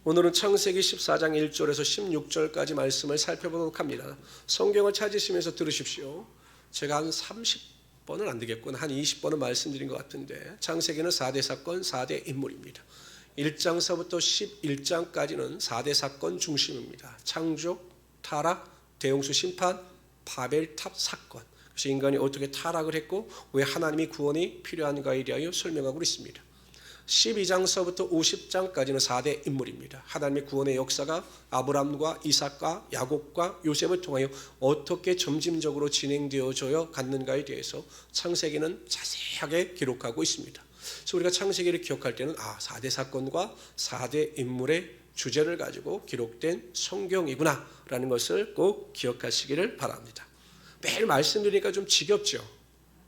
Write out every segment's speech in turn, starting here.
오늘은 창세기 14장 1절에서 16절까지 말씀을 살펴보도록 합니다. 성경을 찾으시면서 들으십시오. 제가 한 30번은 안 되겠구나. 한 20번은 말씀드린 것 같은데, 창세기는 4대 사건, 4대 인물입니다. 1장서부터 11장까지는 4대 사건 중심입니다. 창조, 타락, 대홍수 심판, 바벨탑 사건. 그래서 인간이 어떻게 타락을 했고 왜 하나님이 구원이 필요한가에 대하여 설명하고 있습니다. 12장서부터 50장까지는 4대 인물입니다. 하나님의 구원의 역사가 아브람과 이삭과 야곱과 요셉을 통하여 어떻게 점진적으로 진행되어져 갔는가에 대해서 창세기는 자세하게 기록하고 있습니다. 그래서 우리가 창세기를 기억할 때는 4대 사건과 4대 인물의 주제를 가지고 기록된 성경이구나 라는 것을 꼭 기억하시기를 바랍니다. 매일 말씀드리니까 좀 지겹죠?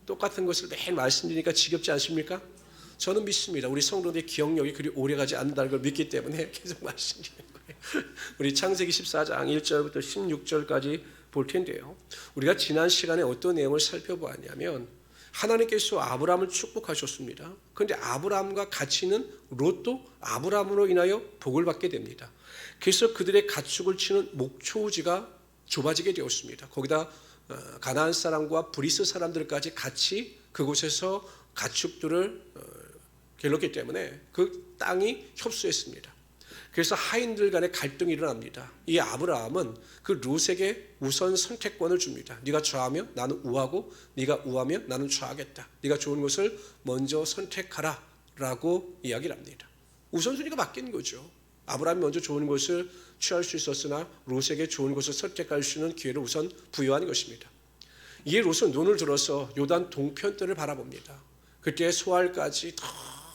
똑같은 것을 매일 말씀드리니까 지겹지 않습니까? 저는 믿습니다. 우리 성도들의 기억력이 그리 오래가지 않는다는 걸 믿기 때문에 계속 말씀드리는 거예요. 우리 창세기 14장 1절부터 16절까지 볼 텐데요. 우리가 지난 시간에 어떤 내용을 살펴보았냐면 하나님께서 아브라함을 축복하셨습니다. 그런데 아브라함과 같이 있는 롯도 아브라함으로 인하여 복을 받게 됩니다. 그래서 그들의 가축을 치는 목초지가 좁아지게 되었습니다. 거기다 가나안 사람과 브리스 사람들까지 같이 그곳에서 가축들을 길렀기 때문에 그 땅이 협소했습니다. 그래서 하인들 간의 갈등이 일어납니다. 이 아브라함은 그 롯에게 우선 선택권을 줍니다. 네가 좌하면 나는 우하고 네가 우하면 나는 좌하겠다. 네가 좋은 것을 먼저 선택하라 라고 이야기를 합니다. 우선순위가 바뀐 거죠. 아브라함이 먼저 좋은 것을 취할 수 있었으나 롯에게 좋은 것을 선택할 수 있는 기회를 우선 부여한 것입니다. 이에 롯은 눈을 들어서 요단 동편들을 바라봅니다. 그때 소알까지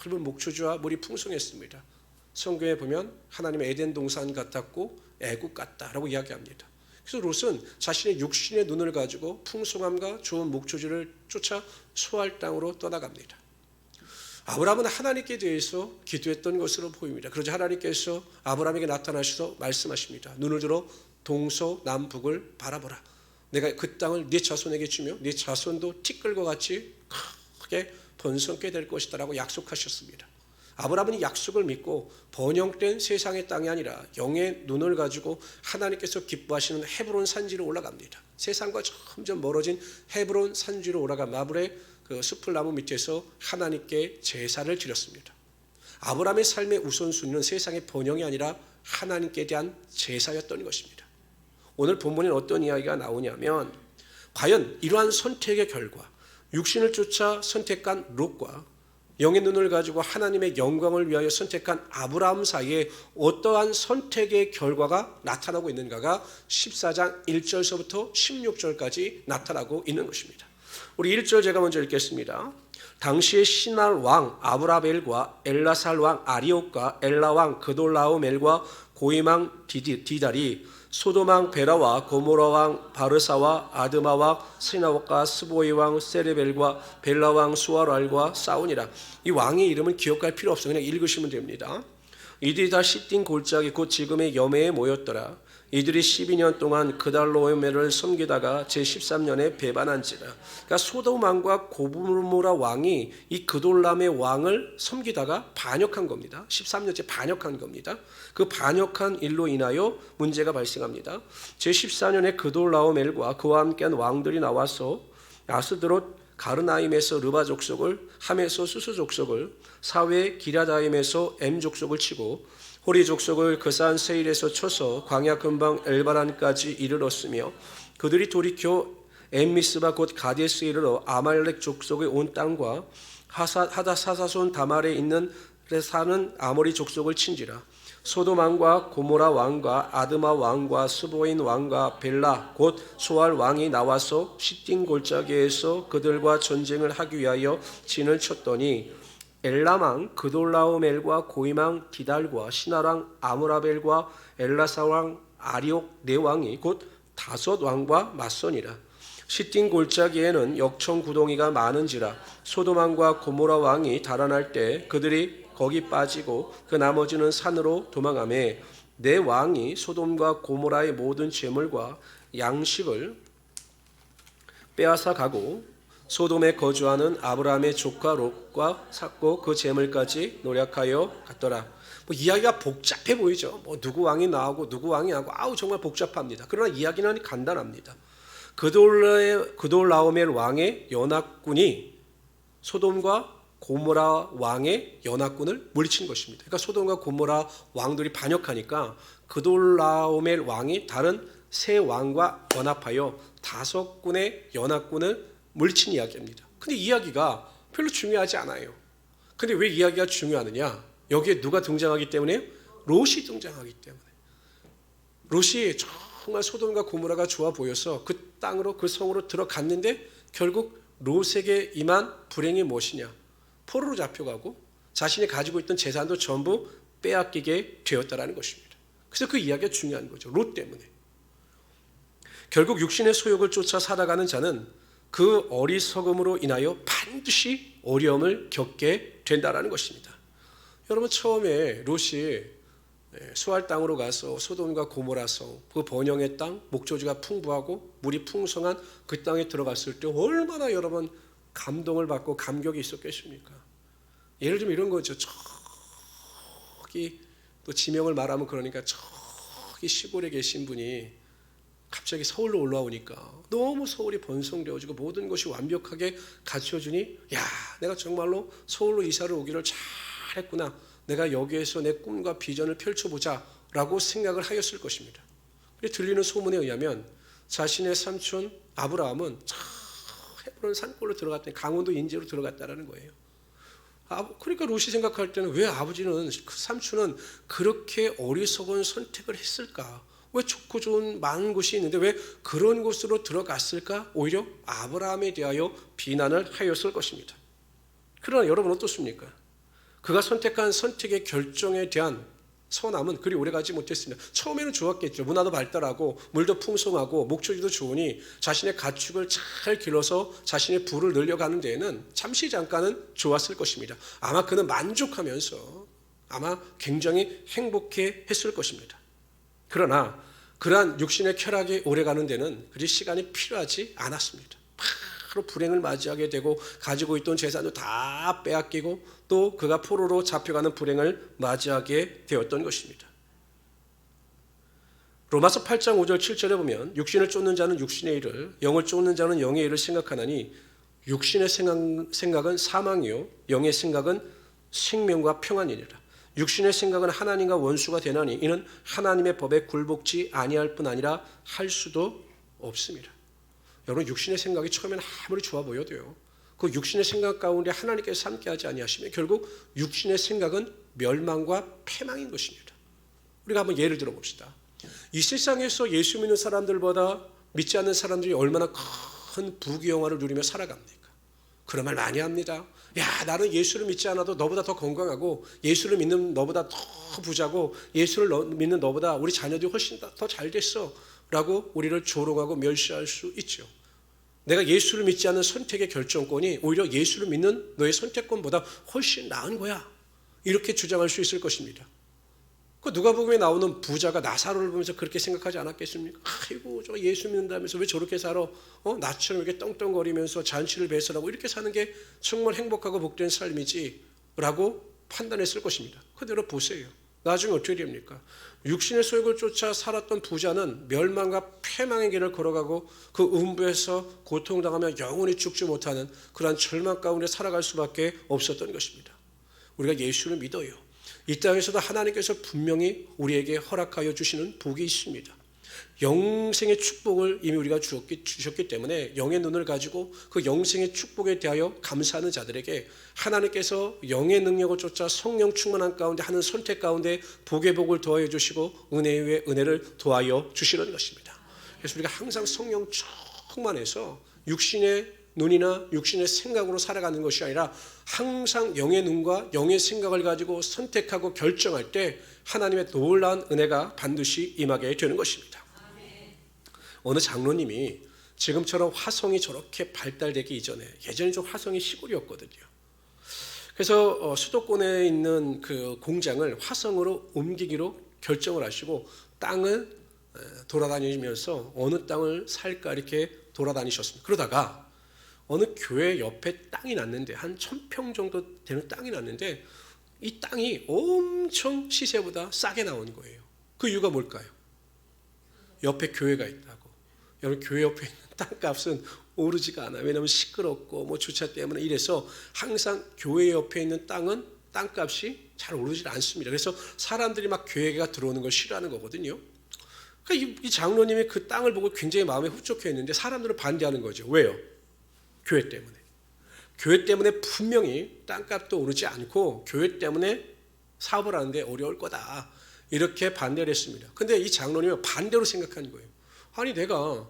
넓은 목초지와 물이 풍성했습니다. 성경에 보면 하나님의 에덴 동산 같았고 애국 같다라고 이야기합니다. 그래서 롯은 자신의 육신의 눈을 가지고 풍성함과 좋은 목초지를 쫓아 소알 땅으로 떠나갑니다. 아브라함은 하나님께 대해서 기도했던 것으로 보입니다. 그러자 하나님께서 아브라함에게 나타나셔서 말씀하십니다. 눈을 들어 동서남북을 바라보라. 내가 그 땅을 네 자손에게 주며 네 자손도 티끌과 같이 크게 번성케 될 것이다 라고 약속하셨습니다. 아브라함은 이 약속을 믿고 번영된 세상의 땅이 아니라 영의 눈을 가지고 하나님께서 기뻐하시는 헤브론 산지로 올라갑니다. 세상과 점점 멀어진 헤브론 산지로 올라가 마블의 그 수풀나무 밑에서 하나님께 제사를 드렸습니다. 아브라함의 삶의 우선순위는 세상의 번영이 아니라 하나님께 대한 제사였던 것입니다. 오늘 본문에 어떤 이야기가 나오냐면 과연 이러한 선택의 결과 육신을 쫓아 선택한 롯과 영의 눈을 가지고 하나님의 영광을 위하여 선택한 아브라함 사이에 어떠한 선택의 결과가 나타나고 있는가가 14장 1절서부터 16절까지 나타나고 있는 것입니다. 우리 1절 제가 먼저 읽겠습니다. 당시의 시날 왕 아브라벨과 엘라살 왕 아리옥과 엘라 왕 그돌라오멜과 고임왕 디달이 소돔 왕 베라와 고모라 왕 바르사와 아드마 왕 스나와 스보이 왕 세레벨과 벨라 왕 수아랄과 싸우니라. 이 왕의 이름은 기억할 필요 없어요. 그냥 읽으시면 됩니다. 이들이 다 시딘 골짜기 곧 지금의 여매에 모였더라. 이들이 12년 동안 그달로오멜을 섬기다가 제13년에 배반한지라. 그러니까 소돔 왕과 고모라 왕이 이 그돌람의 왕을 섬기다가 반역한 겁니다. 13년째 반역한 겁니다. 그 반역한 일로 인하여 문제가 발생합니다. 제14년에 그돌라오멜과 그와 함께한 왕들이 나와서 야스드롯 가르나임에서 르바 족속을, 함에서 수수 족속을, 사회 기랴다임에서 엠 족속을 치고 호리 족속을 그산 세일에서 쳐서 광야 근방 엘바란까지 이르렀으며 그들이 돌이켜 엠미스바 곧 가데스에 이르러 아말렉 족속의 온 땅과 하다사사손 다말에 있는 데 사는 아모리 족속을 친지라. 소돔 왕과 고모라 왕과 아드마 왕과 스보인 왕과 벨라 곧 소알 왕이 나와서 시딘 골짜기에서 그들과 전쟁을 하기 위하여 진을 쳤더니 엘라망 그돌라오멜과 고임왕 디달과 시나랑 아므라벨과 엘라사왕 아리옥 네 왕이 곧 다섯 왕과 맞서니라. 시딘 골짜기에는 역청 구덩이가 많은지라. 소돔 왕과 고모라 왕이 달아날 때 그들이 거기 빠지고 그 나머지는 산으로 도망하매 네 왕이 소돔과 고모라의 모든 재물과 양식을 빼앗아 가고 소돔에 거주하는 아브라함의 조카 롯과 샀고 그 재물까지 노략하여 갔더라. 뭐 이야기가 복잡해 보이죠. 뭐 누구 왕이 나오고 누구 왕이 하고 정말 복잡합니다. 그러나 이야기는 간단합니다. 그돌라오멜 왕의 연합군이 소돔과 고모라 왕의 연합군을 물리친 것입니다. 그러니까 소돔과 고모라 왕들이 반역하니까 그돌라오멜 왕이 다른 세 왕과 연합하여 5군의 연합군을 물리친 이야기입니다. 근데 이야기가 별로 중요하지 않아요. 근데 왜 이야기가 중요하느냐? 여기에 누가 등장하기 때문에? 롯이 등장하기 때문에. 롯이 정말 소돔과 고모라가 좋아 보여서 그 땅으로, 그 성으로 들어갔는데 결국 롯에게 임한 불행이 무엇이냐? 포로로 잡혀가고 자신이 가지고 있던 재산도 전부 빼앗기게 되었다라는 것입니다. 그래서 그 이야기가 중요한 거죠. 롯 때문에. 결국 육신의 소욕을 쫓아 살아가는 자는 그 어리석음으로 인하여 반드시 어려움을 겪게 된다라는 것입니다. 여러분, 처음에 롯이 수알 땅으로 가서 소돔과 고모라 성, 그 번영의 땅, 목조지가 풍부하고 물이 풍성한 그 땅에 들어갔을 때 얼마나 여러분 감동을 받고 감격이 있었겠습니까? 예를 들면 이런 거죠. 저기 또 지명을 말하면 그러니까 저기 시골에 계신 분이 갑자기 서울로 올라오니까 너무 서울이 번성되어지고 모든 것이 완벽하게 갖춰주니 야, 내가 정말로 서울로 이사를 오기를 잘했구나. 내가 여기에서 내 꿈과 비전을 펼쳐보자 라고 생각을 하였을 것입니다. 들리는 소문에 의하면 자신의 삼촌 아브라함은 헤브론 산골로 들어갔더니 강원도 인제로 들어갔다라는 거예요. 그러니까 롯이 생각할 때는 왜 아버지는, 그 삼촌은 그렇게 어리석은 선택을 했을까? 왜 좋고 좋은 많은 곳이 있는데 왜 그런 곳으로 들어갔을까? 오히려 아브라함에 대하여 비난을 하였을 것입니다. 그러나 여러분 어떻습니까? 그가 선택한 선택의 결정에 대한 선함은 그리 오래가지 못했습니다. 처음에는 좋았겠죠. 문화도 발달하고 물도 풍성하고 목초지도 좋으니 자신의 가축을 잘 길러서 자신의 부를 늘려가는 데에는 잠시 잠깐은 좋았을 것입니다. 아마 그는 만족하면서 아마 굉장히 행복해 했을 것입니다. 그러나 그러한 육신의 쾌락이 오래가는 데는 그리 시간이 필요하지 않았습니다. 바로 불행을 맞이하게 되고 가지고 있던 재산도 다 빼앗기고 또 그가 포로로 잡혀가는 불행을 맞이하게 되었던 것입니다. 로마서 8장 5절 7절에 보면 육신을 쫓는 자는 육신의 일을, 영을 쫓는 자는 영의 일을 생각하나니 육신의 생각은 사망이요 영의 생각은 생명과 평안이니라. 육신의 생각은 하나님과 원수가 되나니 이는 하나님의 법에 굴복지 아니할 뿐 아니라 할 수도 없습니다. 여러분, 육신의 생각이 처음에는 아무리 좋아 보여도요, 그 육신의 생각 가운데 하나님께서 함께하지 아니하시면 결국 육신의 생각은 멸망과 패망인 것입니다. 우리가 한번 예를 들어봅시다. 이 세상에서 예수 믿는 사람들보다 믿지 않는 사람들이 얼마나 큰 부귀영화를 누리며 살아갑니까? 그런 말 많이 합니다. 야, 나는 예수를 믿지 않아도 너보다 더 건강하고 예수를 믿는 너보다 더 부자고 예수를 믿는 너보다 우리 자녀들이 훨씬 더 잘 됐어 라고 우리를 조롱하고 멸시할 수 있죠. 내가 예수를 믿지 않는 선택의 결정권이 오히려 예수를 믿는 너의 선택권보다 훨씬 나은 거야, 이렇게 주장할 수 있을 것입니다. 그 누가복음에 나오는 부자가 나사로를 보면서 그렇게 생각하지 않았겠습니까? 아이고, 저 예수 믿는다면서 왜 저렇게 살아? 나처럼 이렇게 떵떵거리면서 잔치를 배설하고 이렇게 사는 게 정말 행복하고 복된 삶이지 라고 판단했을 것입니다. 그대로 보세요. 나중에 어떻게 됩니까? 육신의 소욕을 쫓아 살았던 부자는 멸망과 패망의 길을 걸어가고 그 음부에서 고통당하며 영원히 죽지 못하는 그러한 절망 가운데 살아갈 수밖에 없었던 것입니다. 우리가 예수를 믿어요. 이 땅에서도 하나님께서 분명히 우리에게 허락하여 주시는 복이 있습니다. 영생의 축복을 이미 우리가 주셨기 때문에 영의 눈을 가지고 그 영생의 축복에 대하여 감사하는 자들에게 하나님께서 영의 능력을 쫓아 성령 충만한 가운데 하는 선택 가운데 복의 복을 더하여 주시고 은혜 위에 은혜를 더하여 주시는 것입니다. 그래서 우리가 항상 성령 충만해서 육신의 눈이나 육신의 생각으로 살아가는 것이 아니라 항상 영의 눈과 영의 생각을 가지고 선택하고 결정할 때 하나님의 놀라운 은혜가 반드시 임하게 되는 것입니다. 어느 장로님이 지금처럼 화성이 저렇게 발달되기 이전에, 예전에 좀 화성이 시골이었거든요. 그래서 수도권에 있는 그 공장을 화성으로 옮기기로 결정을 하시고 땅을 돌아다니면서 어느 땅을 살까 이렇게 돌아다니셨습니다. 그러다가 어느 교회 옆에 땅이 났는데 한 1000평 정도 되는 땅이 났는데 이 땅이 엄청 시세보다 싸게 나온 거예요. 그 이유가 뭘까요? 옆에 교회가 있다고. 여러분, 교회 옆에 있는 땅값은 오르지가 않아요. 왜냐하면 시끄럽고 뭐 주차 때문에 이래서 항상 교회 옆에 있는 땅은 땅값이 잘 오르지 않습니다. 그래서 사람들이 막 교회가 들어오는 걸 싫어하는 거거든요. 그러니까 이 장로님이 그 땅을 보고 굉장히 마음에 흡족했는데 사람들은 반대하는 거죠. 왜요? 교회 때문에. 교회 때문에 분명히 땅값도 오르지 않고 교회 때문에 사업을 하는데 어려울 거다. 이렇게 반대를 했습니다. 근데 이 장로님은 반대로 생각한 거예요. 아니, 내가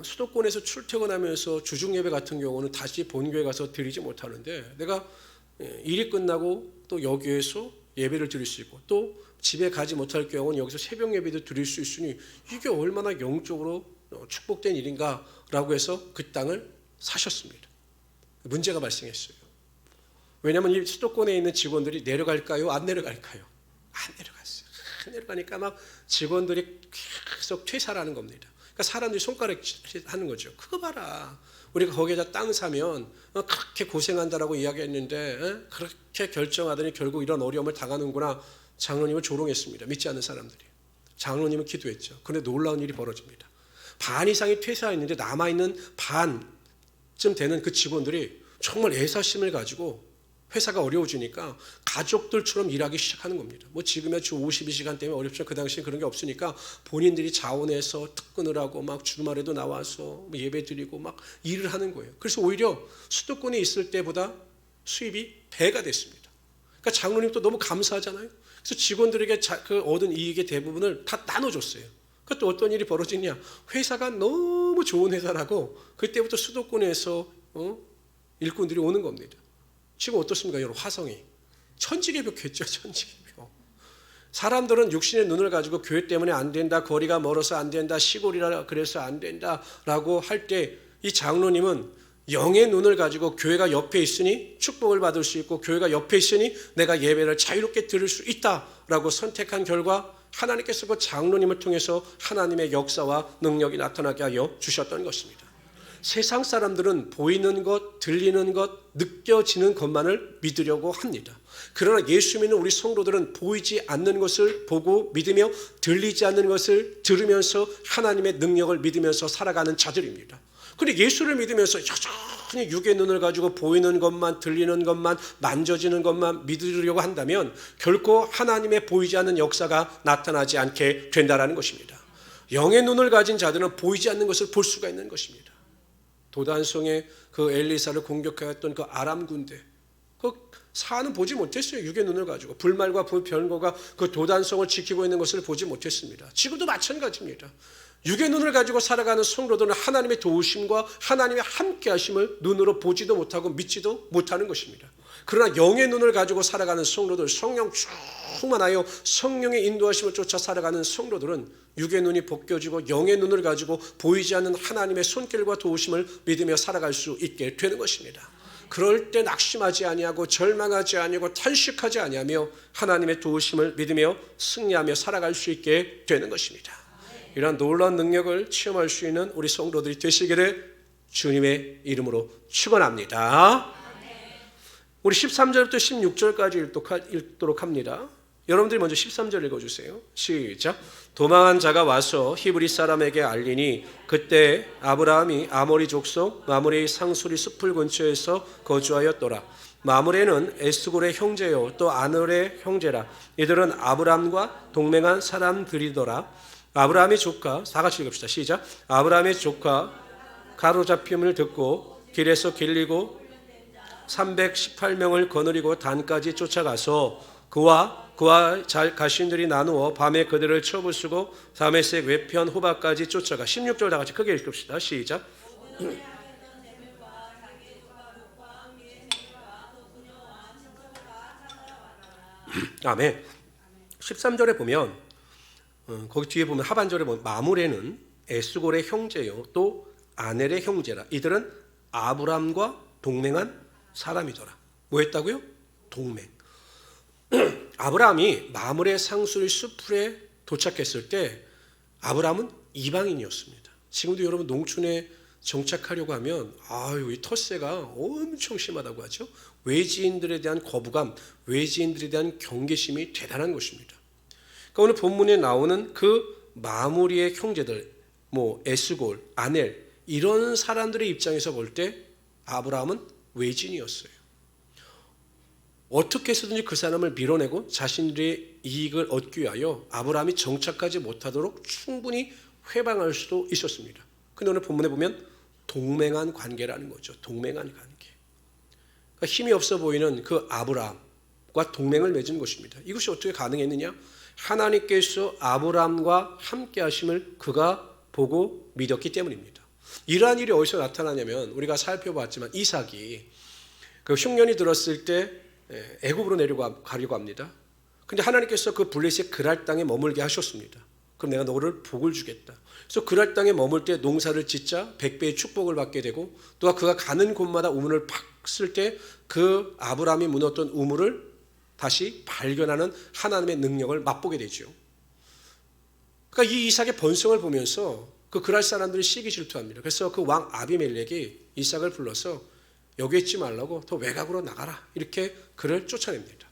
수도권에서 출퇴근하면서 주중 예배 같은 경우는 다시 본교회 가서 드리지 못하는데 내가 일이 끝나고 또 여기에서 예배를 드릴 수 있고 또 집에 가지 못할 경우는 여기서 새벽 예배도 드릴 수 있으니 이게 얼마나 영적으로 축복된 일인가라고 해서 그 땅을 사셨습니다. 문제가 발생했어요. 왜냐하면 이 수도권에 있는 직원들이 내려갈까요? 안 내려갈까요? 안 내려갔어요. 안 내려가니까 막 직원들이 계속 퇴사를 하는 겁니다. 그러니까 사람들이 손가락 하는 거죠. 그거 봐라. 우리가 거기에다 땅 사면 그렇게 고생한다라고 이야기했는데 그렇게 결정하더니 결국 이런 어려움을 당하는구나. 장로님을 조롱했습니다. 믿지 않는 사람들이. 장로님은 기도했죠. 그런데 놀라운 일이 벌어집니다. 반 이상이 퇴사했는데 남아있는 반쯤 되는 그 직원들이 정말 애사심을 가지고 회사가 어려워지니까 가족들처럼 일하기 시작하는 겁니다. 뭐 지금의 주 52시간 때문에 어렵지만 그 당시에 그런 게 없으니까 본인들이 자원해서 특근을 하고 막 주말에도 나와서 예배 드리고 막 일을 하는 거예요. 그래서 오히려 수도권에 있을 때보다 수입이 배가 됐습니다. 그러니까 장로님도 너무 감사하잖아요. 그래서 직원들에게 그 얻은 이익의 대부분을 다 나눠줬어요. 그것도 어떤 일이 벌어지냐? 회사가 너무 좋은 회사라고 그때부터 수도권에서 일꾼들이 오는 겁니다. 지금 어떻습니까? 여러분, 화성이 천지개벽했죠. 천지개벽. 사람들은 육신의 눈을 가지고 교회 때문에 안 된다, 거리가 멀어서 안 된다, 시골이라 그래서 안 된다라고 할 때 이 장로님은 영의 눈을 가지고 교회가 옆에 있으니 축복을 받을 수 있고 교회가 옆에 있으니 내가 예배를 자유롭게 드릴 수 있다라고 선택한 결과 하나님께서 그 장로님을 통해서 하나님의 역사와 능력이 나타나게 하여 주셨던 것입니다. 세상 사람들은 보이는 것, 들리는 것, 느껴지는 것만을 믿으려고 합니다. 그러나 예수 믿는 우리 성도들은 보이지 않는 것을 보고 믿으며 들리지 않는 것을 들으면서 하나님의 능력을 믿으면서 살아가는 자들입니다. 그런데 예수를 믿으면서 여전히 육의 눈을 가지고 보이는 것만, 들리는 것만, 만져지는 것만 믿으려고 한다면 결코 하나님의 보이지 않는 역사가 나타나지 않게 된다는 것입니다. 영의 눈을 가진 자들은 보이지 않는 것을 볼 수가 있는 것입니다. 도단성에 그 엘리사를 공격하였던 그 아람 군대, 그 사는 보지 못했어요. 육의 눈을 가지고 불말과 불병거가 그 도단성을 지키고 있는 것을 보지 못했습니다. 지금도 마찬가지입니다. 육의 눈을 가지고 살아가는 성도들은 하나님의 도우심과 하나님의 함께하심을 눈으로 보지도 못하고 믿지도 못하는 것입니다. 그러나 영의 눈을 가지고 살아가는 성도들, 성령 충만하여 성령의 인도하심을 쫓아 살아가는 성도들은 육의 눈이 벗겨지고 영의 눈을 가지고 보이지 않는 하나님의 손길과 도우심을 믿으며 살아갈 수 있게 되는 것입니다. 그럴 때 낙심하지 아니하고 절망하지 아니하고 탄식하지 아니하며 하나님의 도우심을 믿으며 승리하며 살아갈 수 있게 되는 것입니다. 이러한 놀라운 능력을 체험할 수 있는 우리 성도들이 되시기를 주님의 이름으로 축원합니다. 우리 13절부터 16절까지 읽도록 합니다. 여러분들이 먼저 13절 읽어주세요. 시작. 도망한 자가 와서 히브리 사람에게 알리니 그때 아브라함이 아모리 족속 마므레의 상수리 숲을 근처에서 거주하였더라. 마므레는 에스골의 형제요 또 아넬의 형제라. 이들은 아브라함과 동맹한 사람들이더라. 아브라함의 조카, 다 같이 읽읍시다. 시작. 아브라함의 조카 가로잡힘을 듣고 길에서 길리고 318명을 거느리고 단까지 쫓아가서 그와 가신들이 나누어 밤에 그들을 쳐부수고 다메섹 외편 호박까지 쫓아가. 16절 다 같이 크게 읽읍시다. 시작. 아멘. 13절에 보면 거기 뒤에 보면 하반절에 보면 마므레는 에스골의 형제요 또 아넬의 형제라. 이들은 아브람과 동맹한 사람이더라. 뭐 했다고요? 동맹. 아브라함이 마므레 상수리 숲에 도착했을 때 아브라함은 이방인이었습니다. 지금도 여러분 농촌에 정착하려고 하면 이 텃세가 엄청 심하다고 하죠. 외지인들에 대한 거부감, 외지인들에 대한 경계심이 대단한 것입니다. 그러니까 오늘 본문에 나오는 그 마무리의 형제들, 에스골, 아넬 이런 사람들의 입장에서 볼 때 아브라함은 외진이었어요. 어떻게 해서든지 그 사람을 밀어내고 자신들의 이익을 얻기 위하여 아브라함이 정착하지 못하도록 충분히 회방할 수도 있었습니다. 근데 오늘 본문에 보면 동맹한 관계라는 거죠. 동맹한 관계. 그러니까 힘이 없어 보이는 그 아브라함과 동맹을 맺은 것입니다. 이것이 어떻게 가능했느냐? 하나님께서 아브라함과 함께 하심을 그가 보고 믿었기 때문입니다. 이러한 일이 어디서 나타나냐면 우리가 살펴봤지만 이삭이 그 흉년이 들었을 때 애굽으로 내려가려고 합니다. 근데 하나님께서 그 블레셋 그랄 땅에 머물게 하셨습니다. 그럼 내가 너를 복을 주겠다. 그래서 그랄 땅에 머물 때 농사를 짓자 100배의 축복을 받게 되고 또 그가 가는 곳마다 우물을 팍 쓸 때 그 아브라함이 무너졌던 우물을 다시 발견하는 하나님의 능력을 맛보게 되죠. 그러니까 이 이삭의 번성을 보면서 그 그랄 사람들이 시기 질투합니다. 그래서 그 왕 아비멜렉이 이삭을 불러서 여기 있지 말라고 더 외곽으로 나가라 이렇게 그를 쫓아냅니다.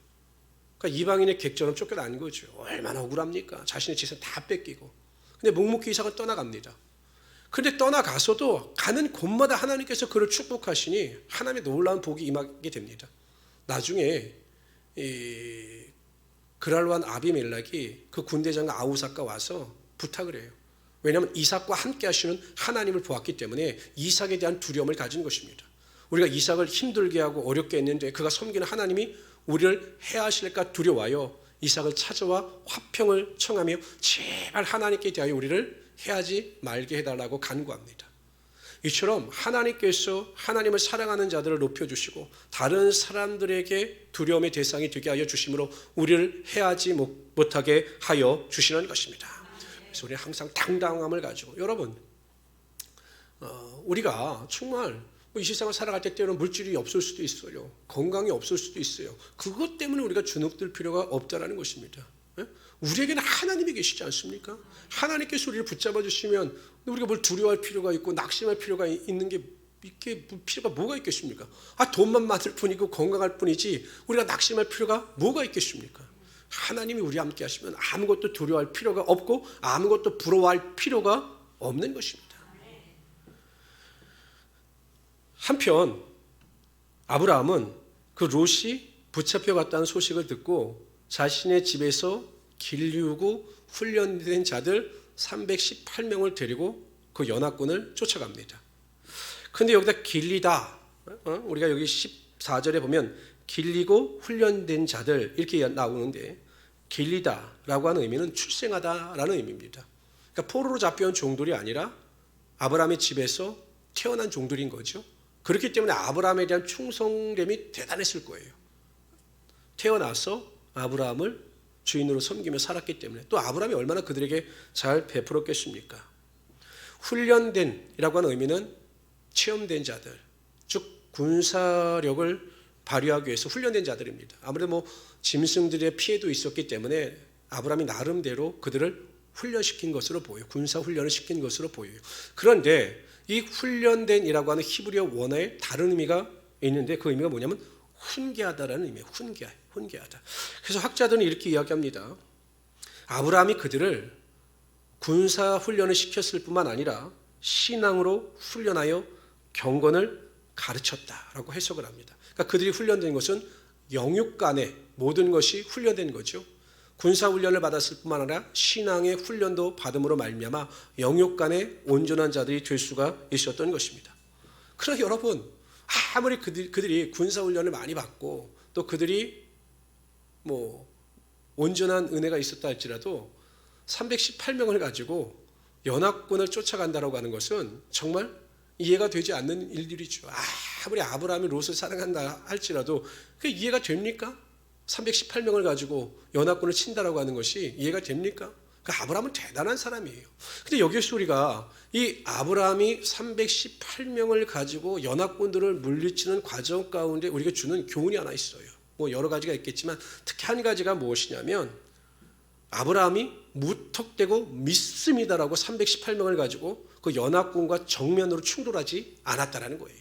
그러니까 이방인의 객처럼 쫓겨난 거죠. 얼마나 억울합니까? 자신의 재산 다 뺏기고. 근데 묵묵히 이삭은 떠나갑니다. 그런데 떠나가서도 가는 곳마다 하나님께서 그를 축복하시니 하나님의 놀라운 복이 임하게 됩니다. 나중에 이 그랄 왕 아비멜렉이 그 군대장과 아우삭과 와서 부탁을 해요. 왜냐하면 이삭과 함께 하시는 하나님을 보았기 때문에 이삭에 대한 두려움을 가진 것입니다. 우리가 이삭을 힘들게 하고 어렵게 했는데 그가 섬기는 하나님이 우리를 해하실까 두려워하여 이삭을 찾아와 화평을 청하며 제발 하나님께 대하여 우리를 해하지 말게 해달라고 간구합니다. 이처럼 하나님께서 하나님을 사랑하는 자들을 높여주시고 다른 사람들에게 두려움의 대상이 되게 하여 주심으로 우리를 해하지 못하게 하여 주시는 것입니다. 그래서 우리는 항상 당당함을 가지고 여러분 우리가 정말 이 세상을 살아갈 때 때로는 물질이 없을 수도 있어요. 건강이 없을 수도 있어요. 그것 때문에 우리가 주눅들 필요가 없다라는 것입니다. 우리에게는 하나님이 계시지 않습니까? 하나님께서 우리를 붙잡아 주시면 우리가 뭘 두려워할 필요가 있고 낙심할 필요가 있는 게 이렇게 필요가 뭐가 있겠습니까? 돈만 많을 뿐이고 건강할 뿐이지 우리가 낙심할 필요가 뭐가 있겠습니까? 하나님이 우리 함께 하시면 아무것도 두려워할 필요가 없고 아무것도 부러워할 필요가 없는 것입니다. 한편 아브라함은 그 롯이 붙잡혀갔다는 소식을 듣고 자신의 집에서 길리우고 훈련된 자들 318명을 데리고 그 연합군을 쫓아갑니다. 그런데 여기다 길리다, 우리가 여기 14절에 보면 길리고 훈련된 자들 이렇게 나오는데 길리다라고 하는 의미는 출생하다라는 의미입니다. 그러니까 포로로 잡혀온 종들이 아니라 아브라함의 집에서 태어난 종들인 거죠. 그렇기 때문에 아브라함에 대한 충성됨이 대단했을 거예요. 태어나서 아브라함을 주인으로 섬기며 살았기 때문에 또 아브라함이 얼마나 그들에게 잘 베풀었겠습니까? 훈련된이라고 하는 의미는 체험된 자들, 즉 군사력을 발휘하기 위해서 훈련된 자들입니다. 아무래도 짐승들의 피해도 있었기 때문에 아브라함이 나름대로 그들을 훈련시킨 것으로 보여요. 군사 훈련을 시킨 것으로 보여요. 그런데 이 훈련된이라고 하는 히브리어 원어에 다른 의미가 있는데 그 의미가 뭐냐면 훈계하다라는 의미예요. 훈계하다. 그래서 학자들은 이렇게 이야기합니다. 아브라함이 그들을 군사 훈련을 시켰을 뿐만 아니라 신앙으로 훈련하여 경건을 가르쳤다라고 해석을 합니다. 그러니까 그들이 훈련된 것은 영육 간의 모든 것이 훈련된 거죠. 군사 훈련을 받았을 뿐만 아니라 신앙의 훈련도 받음으로 말미암아 영육 간의 온전한 자들이 될 수가 있었던 것입니다. 그러나 여러분 아무리 그들이 군사 훈련을 많이 받고 또 그들이 온전한 은혜가 있었다 할지라도 318명을 가지고 연합군을 쫓아간다라고 하는 것은 정말 이해가 되지 않는 일들이죠. 아무리 아브라함이 롯을 사랑한다 할지라도 그게 이해가 됩니까? 318명을 가지고 연합군을 친다라고 하는 것이 이해가 됩니까? 그러니까 아브라함은 대단한 사람이에요. 근데 여기서 우리가 이 아브라함이 318명을 가지고 연합군들을 물리치는 과정 가운데 우리가 주는 교훈이 하나 있어요. 여러 가지가 있겠지만 특히 한 가지가 무엇이냐면 아브라함이 무턱대고 믿습니다라고 318명을 가지고 그 연합군과 정면으로 충돌하지 않았다라는 거예요.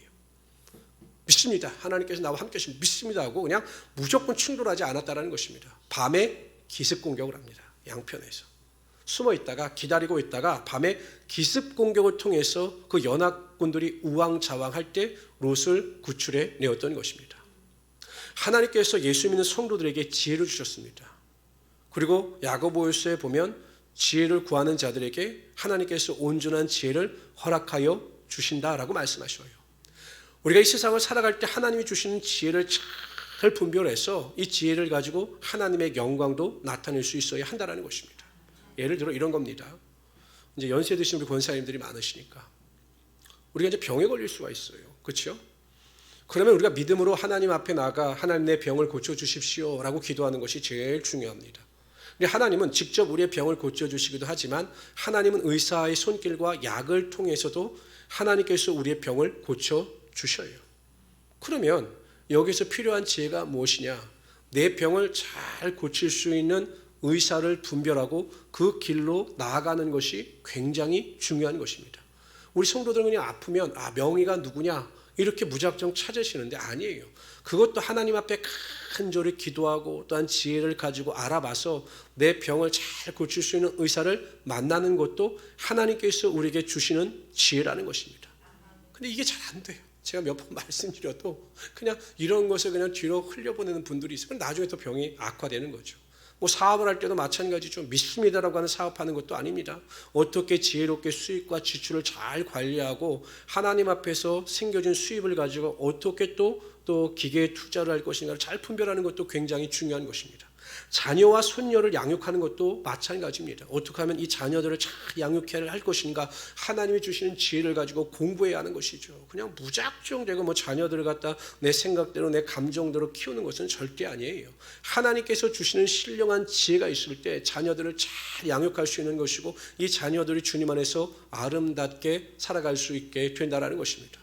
믿습니다. 하나님께서 나와 함께 하시면 믿습니다 하고 그냥 무조건 충돌하지 않았다라는 것입니다. 밤에 기습 공격을 합니다. 양편에서. 숨어 있다가 기다리고 있다가 밤에 기습 공격을 통해서 그 연합군들이 우왕좌왕할 때 롯을 구출해 내었던 것입니다. 하나님께서 예수 믿는 성도들에게 지혜를 주셨습니다. 그리고 야고보서에 보면 지혜를 구하는 자들에게 하나님께서 온전한 지혜를 허락하여 주신다라고 말씀하셔요. 우리가 이 세상을 살아갈 때 하나님이 주시는 지혜를 잘 분별해서 이 지혜를 가지고 하나님의 영광도 나타낼 수 있어야 한다는 것입니다. 예를 들어 이런 겁니다. 이제 연세 드신 우리 권사님들이 많으시니까 우리가 이제 병에 걸릴 수가 있어요. 그렇죠? 그러면 우리가 믿음으로 하나님 앞에 나가 하나님 내 병을 고쳐주십시오 라고 기도하는 것이 제일 중요합니다. 하나님은 직접 우리의 병을 고쳐주시기도 하지만 하나님은 의사의 손길과 약을 통해서도 하나님께서 우리의 병을 고쳐주셔요. 그러면 여기서 필요한 지혜가 무엇이냐? 내 병을 잘 고칠 수 있는 의사를 분별하고 그 길로 나아가는 것이 굉장히 중요한 것입니다. 우리 성도들은 그냥 아프면 명의가 누구냐? 이렇게 무작정 찾으시는데 아니에요. 그것도 하나님 앞에 간절히 기도하고 또한 지혜를 가지고 알아봐서 내 병을 잘 고칠 수 있는 의사를 만나는 것도 하나님께서 우리에게 주시는 지혜라는 것입니다. 근데 이게 잘 안 돼요. 제가 몇 번 말씀드려도 그냥 이런 것을 그냥 뒤로 흘려보내는 분들이 있어요. 나중에 또 병이 악화되는 거죠. 뭐 사업을 할 때도 마찬가지죠. 믿습니다라고 하는 사업하는 것도 아닙니다. 어떻게 지혜롭게 수입과 지출을 잘 관리하고 하나님 앞에서 생겨진 수입을 가지고 어떻게 또 기계에 투자를 할 것인가를 잘 분별하는 것도 굉장히 중요한 것입니다. 자녀와 손녀를 양육하는 것도 마찬가지입니다. 어떻게 하면 이 자녀들을 잘 양육해야 할 것인가 하나님이 주시는 지혜를 가지고 공부해야 하는 것이죠. 그냥 무작정 되고 뭐 자녀들을 갖다 내 생각대로 내 감정대로 키우는 것은 절대 아니에요. 하나님께서 주시는 신령한 지혜가 있을 때 자녀들을 잘 양육할 수 있는 것이고 이 자녀들이 주님 안에서 아름답게 살아갈 수 있게 된다는 것입니다.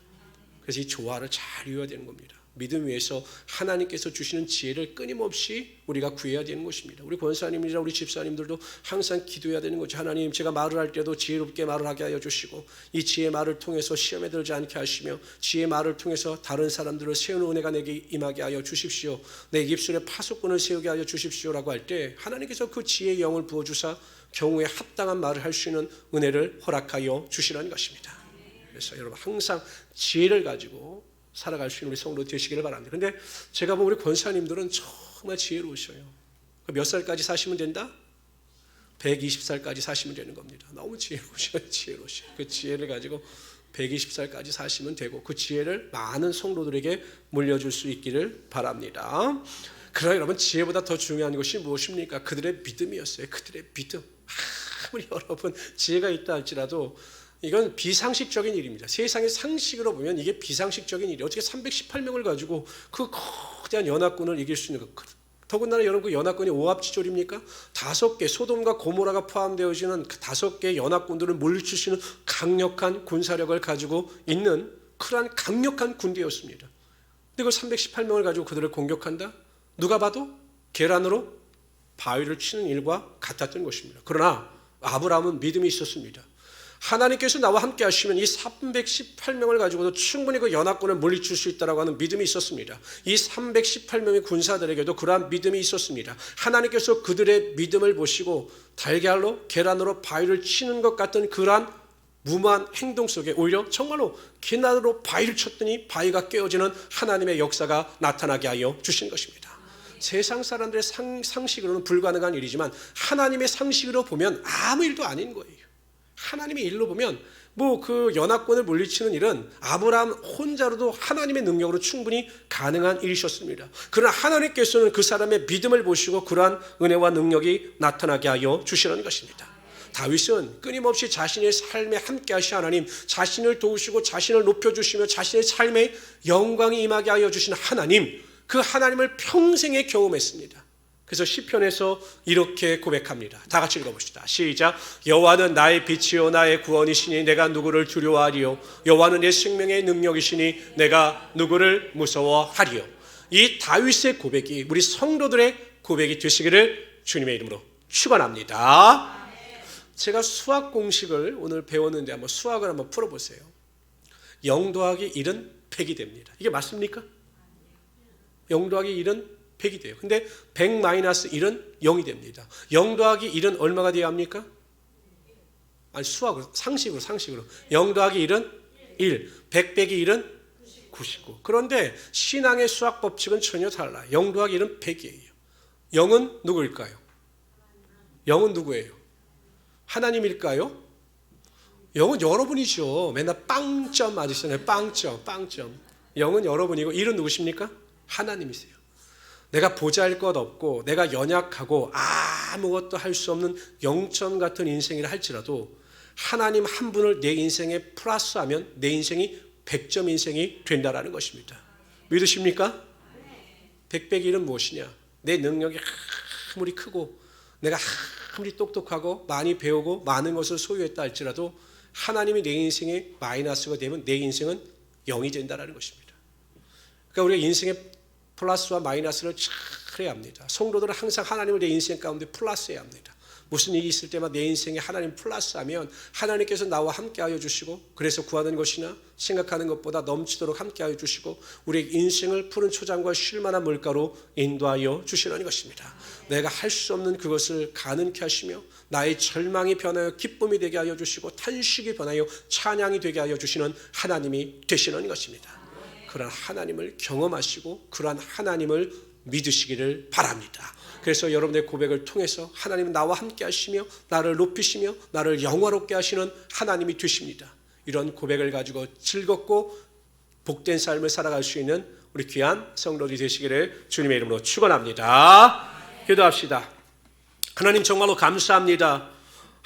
그래서 이 조화를 잘 이어야 되는 겁니다. 믿음 위에서 하나님께서 주시는 지혜를 끊임없이 우리가 구해야 되는 것입니다. 우리 권사님이나 우리 집사님들도 항상 기도해야 되는 거죠. 하나님, 제가 말을 할 때도 지혜롭게 말을 하게 하여 주시고 이 지혜의 말을 통해서 시험에 들지 않게 하시며 지혜의 말을 통해서 다른 사람들을 세우는 은혜가 내게 임하게 하여 주십시오. 내 입술에 파수꾼을 세우게 하여 주십시오라고 할 때 하나님께서 그 지혜의 영을 부어주사 경우에 합당한 말을 할 수 있는 은혜를 허락하여 주시라는 것입니다. 그래서 여러분 항상 지혜를 가지고 살아갈 수 있는 우리 성도 되시기를 바랍니다. 그런데 제가 보면 우리 권사님들은 정말 지혜로우셔요. 몇 살까지 사시면 된다? 120살까지 사시면 되는 겁니다. 너무 지혜로우셔요. 지혜로우셔요. 그 지혜를 가지고 120살까지 사시면 되고 그 지혜를 많은 성도들에게 물려줄 수 있기를 바랍니다. 그러나 여러분 지혜보다 더 중요한 것이 무엇입니까? 그들의 믿음이었어요. 그들의 믿음. 아무리 여러분 지혜가 있다 할지라도 이건 비상식적인 일입니다. 세상의 상식으로 보면 이게 비상식적인 일이에요. 어떻게 318명을 가지고 그 거대한 연합군을 이길 수 있는 것. 더군다나 여러분 그 연합군이 오합지졸입니까? 5개 소돔과 고모라가 포함되어지는 5개 연합군들을 물리칠 수 있는 강력한 군사력을 가지고 있는 그러한 강력한 군대였습니다. 근데 그 318명을 가지고 그들을 공격한다? 누가 봐도 계란으로 바위를 치는 일과 같았던 것입니다. 그러나 아브라함은 믿음이 있었습니다. 하나님께서 나와 함께 하시면 이 318명을 가지고도 충분히 그 연합군을 물리칠 수 있다고 하는 믿음이 있었습니다. 이 318명의 군사들에게도 그러한 믿음이 있었습니다. 하나님께서 그들의 믿음을 보시고 달걀로 계란으로 바위를 치는 것 같은 그러한 무모한 행동 속에 오히려 정말로 계란으로 바위를 쳤더니 바위가 깨어지는 하나님의 역사가 나타나게 하여 주신 것입니다. 세상 사람들의 상식으로는 불가능한 일이지만 하나님의 상식으로 보면 아무 일도 아닌 거예요. 하나님의 일로 보면 뭐 그 연합군을 물리치는 일은 아브라함 혼자로도 하나님의 능력으로 충분히 가능한 일이셨습니다. 그러나 하나님께서는 그 사람의 믿음을 보시고 그러한 은혜와 능력이 나타나게 하여 주시는 것입니다. 다윗은 끊임없이 자신의 삶에 함께 하신 하나님, 자신을 도우시고 자신을 높여주시며 자신의 삶에 영광이 임하게 하여 주신 하나님, 그 하나님을 평생에 경험했습니다. 그래서 시편에서 이렇게 고백합니다. 다 같이 읽어봅시다. 시작. 여호와는 나의 빛이요 나의 구원이시니 내가 누구를 두려워하리요. 여호와는 내 생명의 능력이시니 내가 누구를 무서워하리요. 이 다윗의 고백이 우리 성도들의 고백이 되시기를 주님의 이름으로 축원합니다. 제가 수학 공식을 오늘 배웠는데 한번 수학을 한번 풀어보세요. 0 더하기 1은 100이 됩니다. 이게 맞습니까? 0 더하기 1은 100이 돼요. 근데 100 마이너스 1은 0이 됩니다. 0 더하기 1은 얼마가 돼야 합니까? 아니 수학으로 상식으로 0 더하기 1은 1, 100 빼기 1은 99. 그런데 신앙의 수학 법칙은 전혀 달라요. 0 더하기 1은 100이에요. 0은 누구일까요? 0은 누구예요? 하나님일까요? 0은 여러분이죠. 맨날 빵점 맞으시잖아요. 빵점. 0은 여러분이고 1은 누구십니까? 하나님이세요. 내가 보잘것 없고 내가 연약하고 아무것도 할 수 없는 0점 같은 인생이라 할지라도 하나님 한 분을 내 인생에 플러스하면 내 인생이 100점 인생이 된다라는 것입니다. 믿으십니까? 100 빼기 1은 무엇이냐? 내 능력이 아무리 크고 내가 아무리 똑똑하고 많이 배우고 많은 것을 소유했다 할지라도 하나님이 내 인생에 마이너스가 되면 내 인생은 0이 된다는 것입니다. 그러니까 우리가 인생의 플러스와 마이너스를 잘 해야 합니다. 성도들은 항상 하나님을 내 인생 가운데 플러스해야 합니다. 무슨 일이 있을 때마다 내 인생에 하나님 플러스하면 하나님께서 나와 함께하여 주시고 그래서 구하는 것이나 생각하는 것보다 넘치도록 함께하여 주시고 우리의 인생을 푸른 초장과 쉴만한 물가로 인도하여 주시는 것입니다. 내가 할 수 없는 그것을 가능케 하시며 나의 절망이 변하여 기쁨이 되게 하여 주시고 탄식이 변하여 찬양이 되게 하여 주시는 하나님이 되시는 것입니다. 그러한 하나님을 경험하시고 그러한 하나님을 믿으시기를 바랍니다. 그래서 여러분의 고백을 통해서 하나님은 나와 함께 하시며 나를 높이시며 나를 영화롭게 하시는 하나님이 되십니다. 이런 고백을 가지고 즐겁고 복된 삶을 살아갈 수 있는 우리 귀한 성도들이 되시기를 주님의 이름으로 축원합니다. 기도합시다. 하나님 정말로 감사합니다.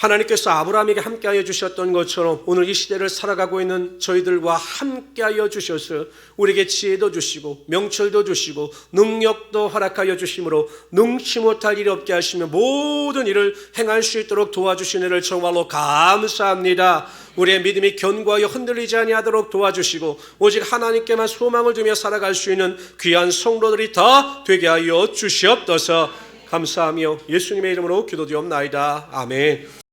하나님께서 아브라함에게 함께하여 주셨던 것처럼 오늘 이 시대를 살아가고 있는 저희들과 함께하여 주셔서 우리에게 지혜도 주시고 명철도 주시고 능력도 허락하여 주심으로 능치 못할 일이 없게 하시며 모든 일을 행할 수 있도록 도와주시는 일을 정말로 감사합니다. 우리의 믿음이 견고하여 흔들리지 아니하도록 도와주시고 오직 하나님께만 소망을 두며 살아갈 수 있는 귀한 성도들이 다 되게 하여 주시옵소서. 감사하며 예수님의 이름으로 기도드리옵나이다. 아멘.